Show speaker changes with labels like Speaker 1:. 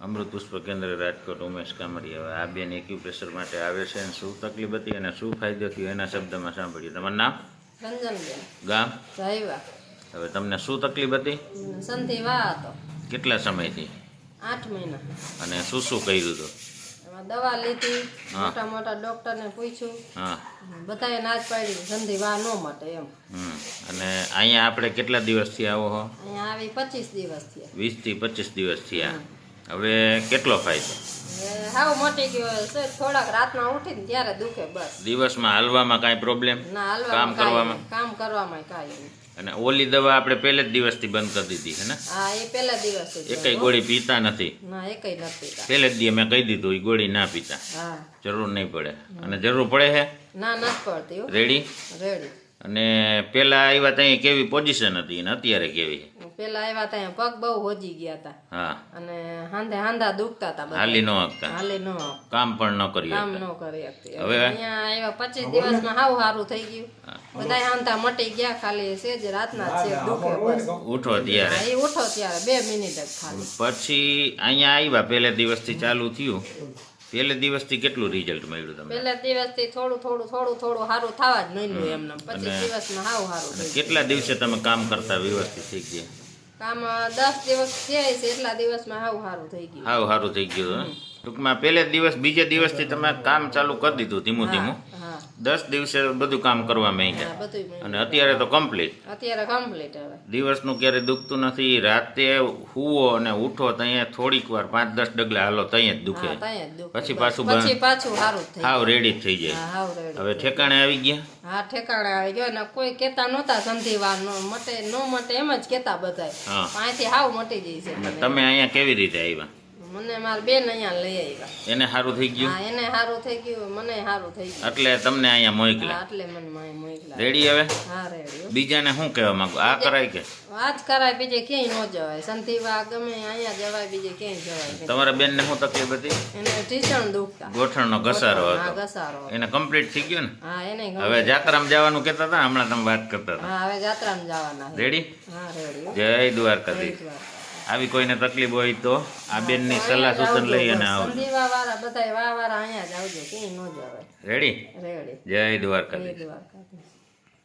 Speaker 1: અમૃત પુષ્પ કેન્દ્ર રાજકોટ ઉમેશ કામરિયા. હવે આ બેન એક્યુપ્રેશર માટે આવે છે અને શું તકલીફ હતી અને શું ફાયદો થયો એના શબ્દમાં સાંભળીએ. તમારું નામ?
Speaker 2: રંજનબેન.
Speaker 1: ગામ?
Speaker 2: જયવા.
Speaker 1: હવે તમને શું તકલીફ હતી?
Speaker 2: સંધિવા હતો.
Speaker 1: કેટલા સમયથી?
Speaker 2: 8 મહિના.
Speaker 1: અને શું શું કર્યું હતું?
Speaker 2: એમાં દવા લીધી, મોટા મોટા ડોક્ટરને પૂછ્યું.
Speaker 1: હા,
Speaker 2: બધાએ નાચ પાડી સંધિવા ન માટે એમ.
Speaker 1: અને અહીંયા આપણે કેટલા દિવસથી આવો હો?
Speaker 2: અહીંયા આવી 25 દિવસ થયા.
Speaker 1: 20 થી 25 દિવસ થયા. હવે કેટલો ફાયદો?
Speaker 2: હાવ મોટી ગયો છે. થોડાક રાતના ઉઠીને ત્યારે દુખે બસ.
Speaker 1: દિવસમાં હાલવામાં કાંઈ પ્રોબ્લેમ?
Speaker 2: ના
Speaker 1: કામ કરવામાં?
Speaker 2: કામ કરવામાં કાંઈ નહીં.
Speaker 1: અને ઓલી દવા આપણે પહેલે જ દિવસથી બંધ કરી દીધી છે ને?
Speaker 2: હા, એ પહેલા દિવસે જ.
Speaker 1: એકઈ ગોળી પીતા નથી?
Speaker 2: ના, એકઈ નથી પીતા.
Speaker 1: પહેલે જ દી મેં કહી દીધું એ ગોળી ના પીતા.
Speaker 2: હા,
Speaker 1: જરૂર નહીં પડે. અને જરૂર પડે છે?
Speaker 2: ના નથી પડતી હો.
Speaker 1: રેડી?
Speaker 2: રેડી.
Speaker 1: અને પેલા આવ્યા ત્યાં કેવી પોઝિશન હતી અને અત્યારે કેવી?
Speaker 2: પેલા આવ્યા ત્યાં પગ બહુ હોજી ગયા હતા.
Speaker 1: હા.
Speaker 2: અને હાંધા દુખતા હતા બધા.
Speaker 1: હાલી ન શકતા?
Speaker 2: હાલી ન
Speaker 1: કામ પણ ન કરી
Speaker 2: કામ
Speaker 1: શકતા?
Speaker 2: ન કરી શકતી.
Speaker 1: હવે
Speaker 2: અહીંયા આવ્યા 25 દિવસમાં હાવ સારું થઈ ગયું. બધા હાંધા મટી ગયા. ખાલી સેજ રાતના જ છે દુખે બસ.
Speaker 1: ઉઠો ત્યારે?
Speaker 2: હા, એ ઉઠો ત્યારે 2 મિનિટ જ ખાલી.
Speaker 1: પછી અહીંયા આવ્યા પહેલે દિવસથી ચાલુ થયું. પહેલે દિવસથી કેટલું રિઝલ્ટ મળ્યું તમને?
Speaker 2: પહેલા દિવસથી થોડું સારું થવા જ મળ્યું એમને. 25 દિવસમાં હાવ સારું થઈ ગયું.
Speaker 1: કેટલા દિવસે તમે કામ કરતા વ્યવસ્થિત થઈ ગયા?
Speaker 2: કામ 10 દિવસ થયા છે એટલા દિવસમાં હાવ સારું થઈ ગયું.
Speaker 1: હાવ સારું થઈ ગયું. ટૂંકમાં પહેલે દિવસ બીજે દિવસથી તમે કામ ચાલુ કરી દીધું ધીમું ધીમું.
Speaker 2: હા,
Speaker 1: 10 દિવસે બધું કામ કરવા માંડ્યા.
Speaker 2: હા, બધું મળ્યું.
Speaker 1: અને અત્યારે તો કમ્પ્લીટ.
Speaker 2: અત્યારે કમ્પ્લીટ હવે.
Speaker 1: દિવસનું ક્યારે દુખતું નથી. રાતે હુવો અને ઉઠો ત્યાં થોડીક વાર 5-10 ડગલા હાલો ત્યાં જ દુખે.
Speaker 2: હા, ત્યાં જ દુખે.
Speaker 1: પછી પાછું
Speaker 2: પાછું સારું જ થઈ
Speaker 1: હાવ
Speaker 2: ગયું.
Speaker 1: રેડી થઈ જાય.
Speaker 2: હા, હાવ રેડી.
Speaker 1: હવે ઠેકાણે આવી ગયા?
Speaker 2: હા, ઠેકાણે આવી ગયો ને કોઈ કેતા નહોતા સંધિવાર નો મટે એમ જ કેતા બધાય.
Speaker 1: હા.
Speaker 2: અહીંથી હાવ મટી જાય છે મને.
Speaker 1: તમે અહીંયા કેવી રીતે આવ્યા?
Speaker 2: મને મારા બેન અહીંયા લઈ આવ્યા.
Speaker 1: એને સારું થઈ ગયું?
Speaker 2: હા, એને સારું થઈ ગયું, મને સારું થઈ ગયું.
Speaker 1: એટલે તમને અહીંયા
Speaker 2: હા,
Speaker 1: મોકલ્યા.
Speaker 2: એટલે મને માય મોકલા.
Speaker 1: રેડી? હવે
Speaker 2: હા, રેડી.
Speaker 1: બીજાને શું કહેવા માંગુ? આ કરાય કે?
Speaker 2: આજ કરાય, બીજે ક્યાંય ન જવાય. સંધિવા ગમે અહીંયા જવાય, બીજે ક્યાંય જવાય નહીં.
Speaker 1: તમારા બેનને શું તકલીફ હતી?
Speaker 2: એને ઢીસણ દુખતા.
Speaker 1: ગોઠણનો ઘસારો
Speaker 2: હા,
Speaker 1: હતો.
Speaker 2: ઘસારો.
Speaker 1: એને કમ્પ્લીટ થઈ ગયો ને?
Speaker 2: હા, એને
Speaker 1: હવે જાત્રામ જવાનું કહેતા હતા, હમણાં તમે વાત કરતા હતા.
Speaker 2: હા, હવે જાત્રામાં જવાના છે.
Speaker 1: રેડી?
Speaker 2: હા, રેડી.
Speaker 1: જય દ્વારકાધીશ. આવી કોઈને તકલીફ હોય તો આ બેનની સલાહ સૂચન લઈ અને આવો.
Speaker 2: સંધિવા વાળા બધાય વાળા અહીંયા જ આવજો, ક્યાંય ન જવાય.
Speaker 1: રેડી?
Speaker 2: રેડી.
Speaker 1: જય દ્વારકાધીશ.
Speaker 2: જય દ્વારકાધીશ.